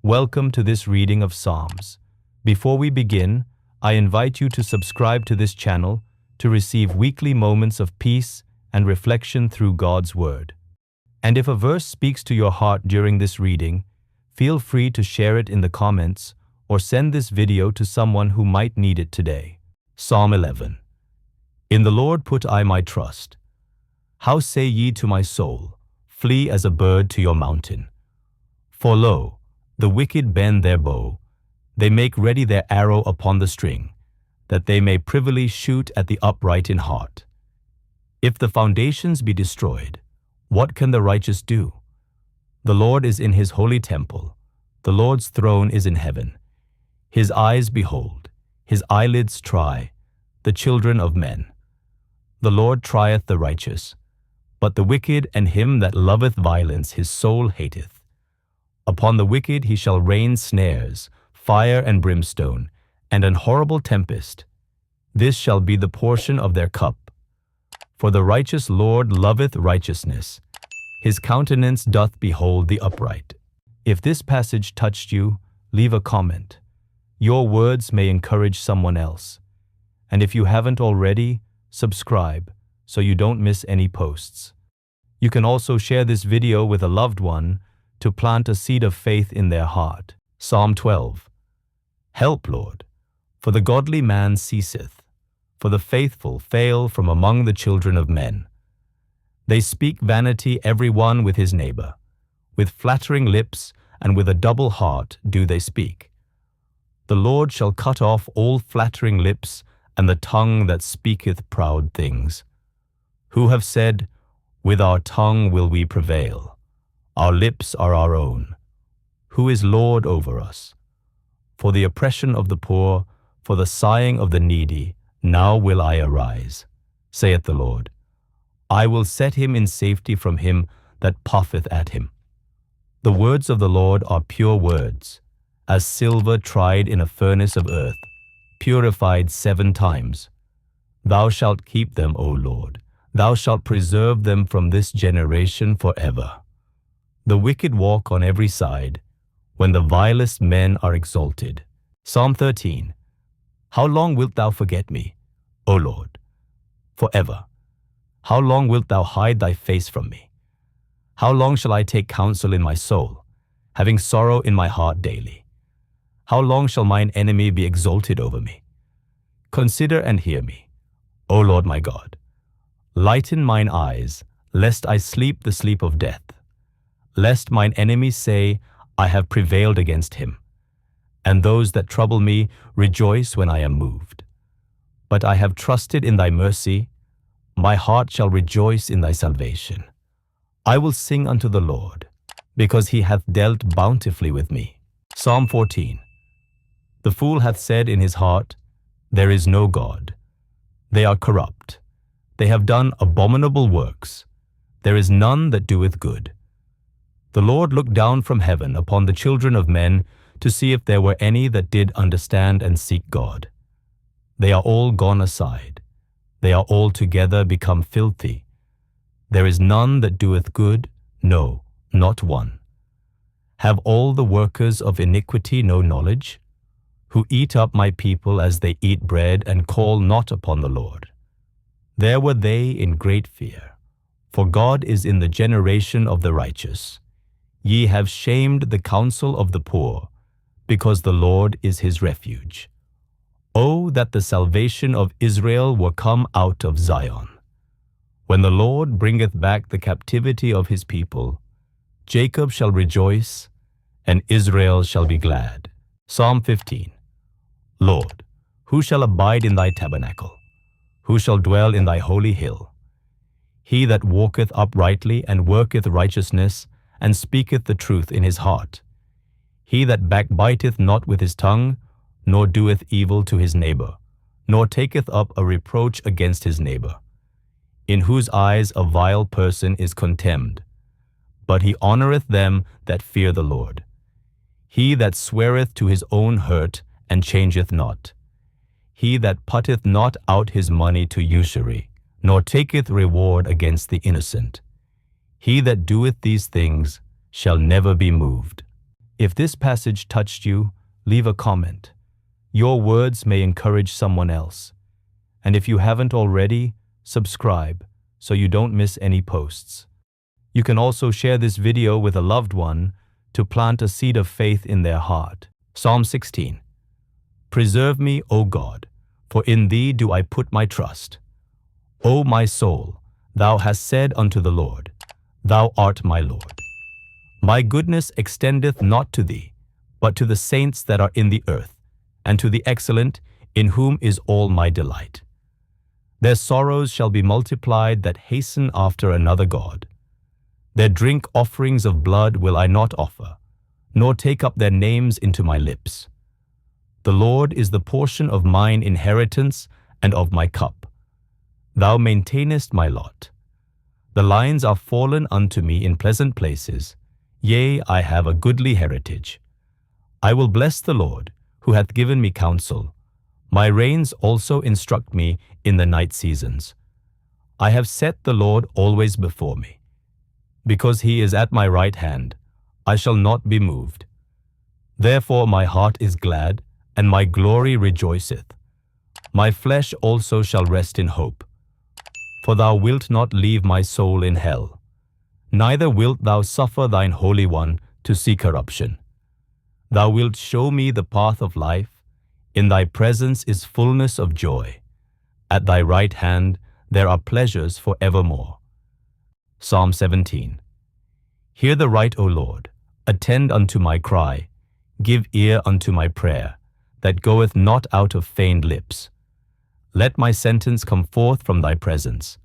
Welcome to this reading of Psalms. Before we begin, I invite you to subscribe to this channel to receive weekly moments of peace and reflection through God's Word. And if a verse speaks to your heart during this reading, feel free to share it in the comments or send this video to someone who might need it today. Psalm 11. In the Lord put I my trust. How say ye to my soul, flee as a bird to your mountain? For lo, the wicked bend their bow, they make ready their arrow upon the string, that they may privily shoot at the upright in heart. If the foundations be destroyed, what can the righteous do? The Lord is in his holy temple, the Lord's throne is in heaven. His eyes behold, his eyelids try, the children of men. The Lord trieth the righteous, but the wicked and him that loveth violence his soul hateth. Upon the wicked he shall rain snares, fire and brimstone, and an horrible tempest. This shall be the portion of their cup. For the righteous Lord loveth righteousness. His countenance doth behold the upright. If this passage touched you, leave a comment. Your words may encourage someone else. And if you haven't already, subscribe so you don't miss any posts. You can also share this video with a loved one to plant a seed of faith in their heart. Psalm 12. Help, Lord, for the godly man ceaseth, for the faithful fail from among the children of men. They speak vanity every one with his neighbor. With flattering lips and with a double heart do they speak. The Lord shall cut off all flattering lips and the tongue that speaketh proud things. Who have said, with our tongue will we prevail. Our lips are our own. Who is Lord over us? For the oppression of the poor, for the sighing of the needy, now will I arise, saith the Lord. I will set him in safety from him that puffeth at him. The words of the Lord are pure words, as silver tried in a furnace of earth, purified 7 times. Thou shalt keep them, O Lord. Thou shalt preserve them from this generation forever. The wicked walk on every side, when the vilest men are exalted. Psalm 13. How long wilt thou forget me, O Lord? Forever. How long wilt thou hide thy face from me? How long shall I take counsel in my soul, having sorrow in my heart daily? How long shall mine enemy be exalted over me? Consider and hear me, O Lord my God. Lighten mine eyes, lest I sleep the sleep of death, lest mine enemies say, I have prevailed against him, and those that trouble me rejoice when I am moved. But I have trusted in thy mercy, my heart shall rejoice in thy salvation. I will sing unto the Lord, because he hath dealt bountifully with me. Psalm 14. The fool hath said in his heart, there is no God. They are corrupt. They have done abominable works. There is none that doeth good. The Lord looked down from heaven upon the children of men to see if there were any that did understand and seek God. They are all gone aside. They are altogether become filthy. There is none that doeth good, no, not one. Have all the workers of iniquity no knowledge? Who eat up my people as they eat bread and call not upon the Lord. There were they in great fear, for God is in the generation of the righteous. Ye have shamed the counsel of the poor, because the Lord is his refuge. Oh, that the salvation of Israel were come out of Zion. When the Lord bringeth back the captivity of his people, Jacob shall rejoice, and Israel shall be glad. Psalm 15. Lord, who shall abide in thy tabernacle? Who shall dwell in thy holy hill? He that walketh uprightly and worketh righteousness, and speaketh the truth in his heart. He that backbiteth not with his tongue, nor doeth evil to his neighbor, nor taketh up a reproach against his neighbor, in whose eyes a vile person is contemned, but he honoureth them that fear the Lord. He that sweareth to his own hurt, and changeth not. He that putteth not out his money to usury, nor taketh reward against the innocent. He that doeth these things shall never be moved. If this passage touched you, leave a comment. Your words may encourage someone else. And if you haven't already, subscribe so you don't miss any posts. You can also share this video with a loved one to plant a seed of faith in their heart. Psalm 16. Preserve me, O God, for in thee do I put my trust. O my soul, thou hast said unto the Lord, Thou art my Lord. My goodness extendeth not to thee, but to the saints that are in the earth, and to the excellent, in whom is all my delight. Their sorrows shall be multiplied that hasten after another God. Their drink offerings of blood will I not offer, nor take up their names into my lips. The Lord is the portion of mine inheritance and of my cup. Thou maintainest my lot. The lines are fallen unto me in pleasant places. Yea, I have a goodly heritage. I will bless the Lord, who hath given me counsel. My reins also instruct me in the night seasons. I have set the Lord always before me. Because he is at my right hand, I shall not be moved. Therefore my heart is glad, and my glory rejoiceth. My flesh also shall rest in hope. For thou wilt not leave my soul in hell, neither wilt thou suffer thine Holy One to see corruption. Thou wilt show me the path of life. In thy presence is fullness of joy. At thy right hand there are pleasures for evermore. Psalm 17. Hear the right, O Lord, attend unto my cry, give ear unto my prayer, that goeth not out of feigned lips. Let my sentence come forth from thy presence.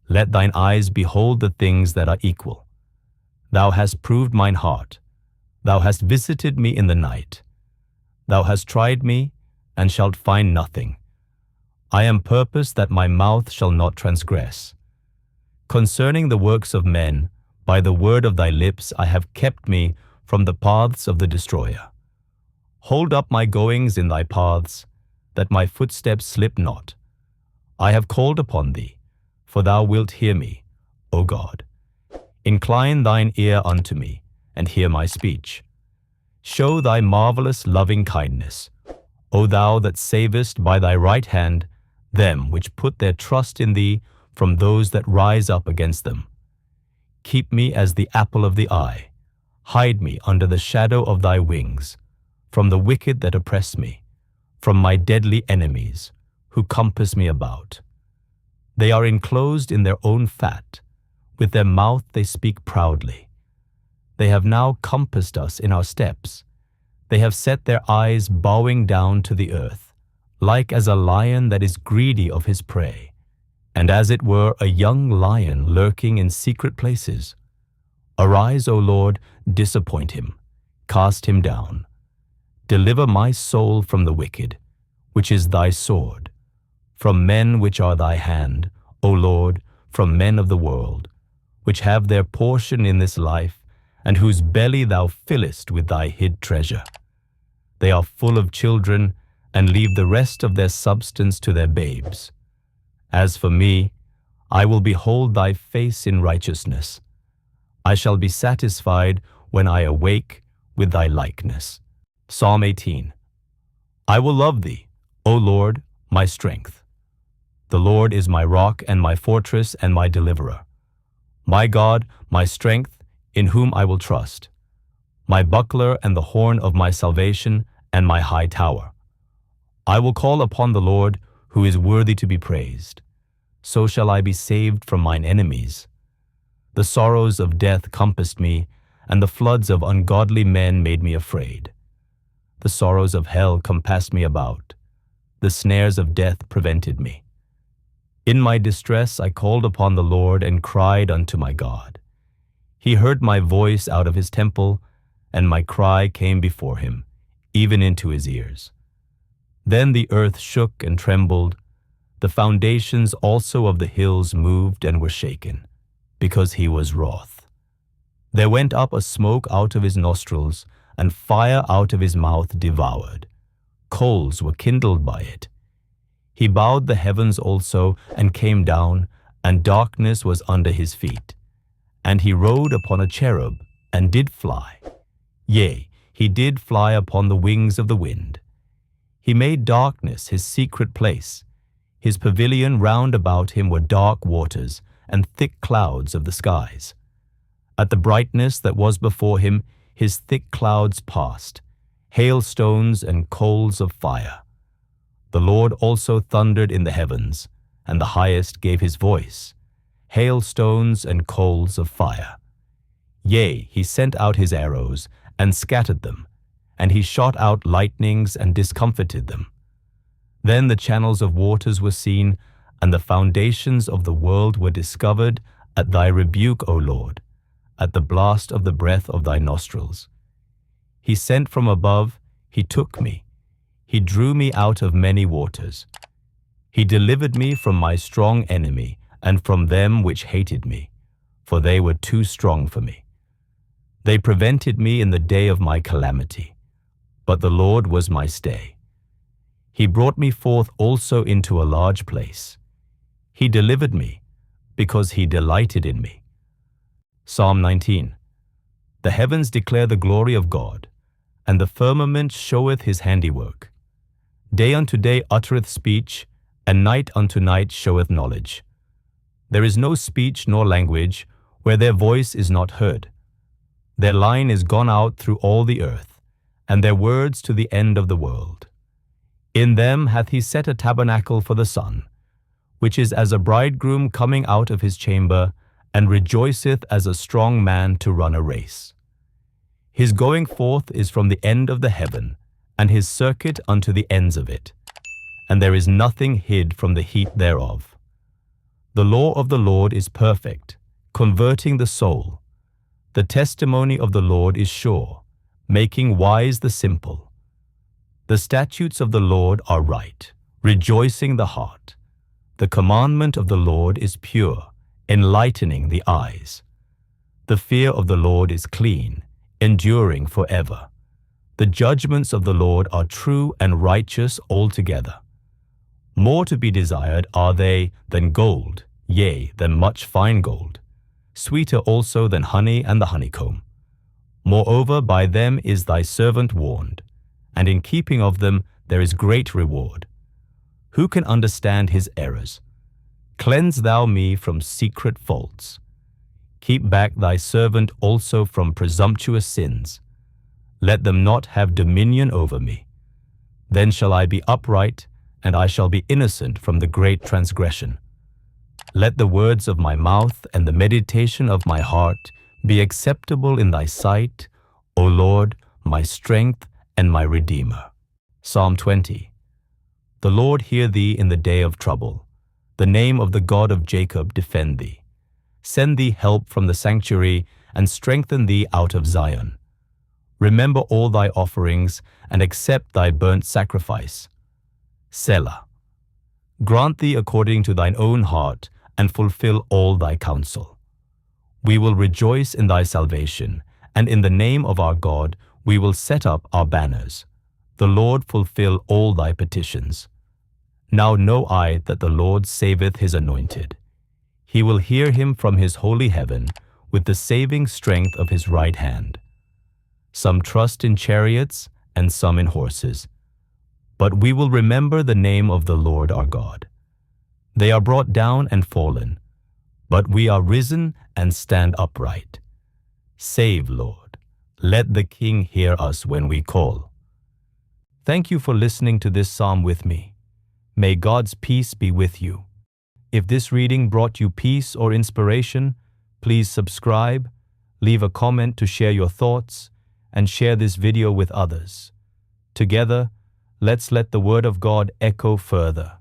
Let thine eyes behold the things that are equal. Thou hast proved mine heart. Thou hast visited me in the night. Thou hast tried me, and shalt find nothing. I am purposed that my mouth shall not transgress. Concerning the works of men, by the word of thy lips I have kept me from the paths of the destroyer. Hold up my goings in thy paths, that my footsteps slip not. I have called upon thee, for thou wilt hear me, O God. Incline thine ear unto me, and hear my speech. Show thy marvelous loving kindness, O thou that savest by thy right hand them which put their trust in thee from those that rise up against them. Keep me as the apple of the eye. Hide me under the shadow of thy wings, from the wicked that oppress me, from my deadly enemies, who compass me about. They are enclosed in their own fat. With their mouth they speak proudly. They have now compassed us in our steps. They have set their eyes bowing down to the earth, like as a lion that is greedy of his prey, and as it were a young lion lurking in secret places. Arise, O Lord, disappoint him, cast him down. Deliver my soul from the wicked, which is thy sword, from men which are thy hand, O Lord, from men of the world, which have their portion in this life, and whose belly thou fillest with thy hid treasure. They are full of children, and leave the rest of their substance to their babes. As for me, I will behold thy face in righteousness. I shall be satisfied when I awake with thy likeness. Psalm 18. I will love thee, O Lord, my strength. The Lord is my rock and my fortress and my deliverer. My God, my strength, in whom I will trust. My buckler and the horn of my salvation and my high tower. I will call upon the Lord, who is worthy to be praised. So shall I be saved from mine enemies. The sorrows of death compassed me, and the floods of ungodly men made me afraid. The sorrows of hell compassed me about. The snares of death prevented me. In my distress I called upon the Lord and cried unto my God. He heard my voice out of his temple, and my cry came before him, even into his ears. Then the earth shook and trembled. The foundations also of the hills moved and were shaken, because he was wroth. There went up a smoke out of his nostrils, and fire out of his mouth devoured. Coals were kindled by it. He bowed the heavens also, and came down, and darkness was under his feet. And he rode upon a cherub, and did fly. Yea, he did fly upon the wings of the wind. He made darkness his secret place. His pavilion round about him were dark waters and thick clouds of the skies. At the brightness that was before him, his thick clouds passed, hailstones and coals of fire. The Lord also thundered in the heavens, and the highest gave his voice, hailstones and coals of fire. Yea, he sent out his arrows and scattered them, and he shot out lightnings and discomfited them. Then the channels of waters were seen, and the foundations of the world were discovered at thy rebuke, O Lord, at the blast of the breath of thy nostrils. He sent from above, he took me. He drew me out of many waters. He delivered me from my strong enemy and from them which hated me, for they were too strong for me. They prevented me in the day of my calamity, but the Lord was my stay. He brought me forth also into a large place. He delivered me, because he delighted in me. Psalm 19. The heavens declare the glory of God, and the firmament showeth his handiwork. Day unto day uttereth speech, and night unto night showeth knowledge. There is no speech nor language where their voice is not heard. Their line is gone out through all the earth, and their words to the end of the world. In them hath he set a tabernacle for the sun, which is as a bridegroom coming out of his chamber, and rejoiceth as a strong man to run a race. His going forth is from the end of the heaven, and his circuit unto the ends of it, and there is nothing hid from the heat thereof. The law of the Lord is perfect, converting the soul. The testimony of the Lord is sure, making wise the simple. The statutes of the Lord are right, rejoicing the heart. The commandment of the Lord is pure, enlightening the eyes. The fear of the Lord is clean, enduring forever. The judgments of the Lord are true and righteous altogether. More to be desired are they than gold, yea, than much fine gold, sweeter also than honey and the honeycomb. Moreover, by them is thy servant warned, and in keeping of them there is great reward. Who can understand his errors? Cleanse thou me from secret faults. Keep back thy servant also from presumptuous sins. Let them not have dominion over me. Then shall I be upright, and I shall be innocent from the great transgression. Let the words of my mouth and the meditation of my heart be acceptable in thy sight, O Lord, my strength and my Redeemer. Psalm 20. The Lord hear thee in the day of trouble. The name of the God of Jacob defend thee. Send thee help from the sanctuary, and strengthen thee out of Zion. Remember all thy offerings, and accept thy burnt sacrifice. Selah. Grant thee according to thine own heart, and fulfill all thy counsel. We will rejoice in thy salvation, and in the name of our God we will set up our banners. The Lord fulfill all thy petitions. Now know I that the Lord saveth his anointed. He will hear him from his holy heaven with the saving strength of his right hand. Some trust in chariots and some in horses, but we will remember the name of the Lord our God. They are brought down and fallen, but we are risen and stand upright. Save, Lord. Let the King hear us when we call. Thank you for listening to this psalm with me. May God's peace be with you. If this reading brought you peace or inspiration, please subscribe, leave a comment to share your thoughts, and share this video with others. Together, let's let the Word of God echo further.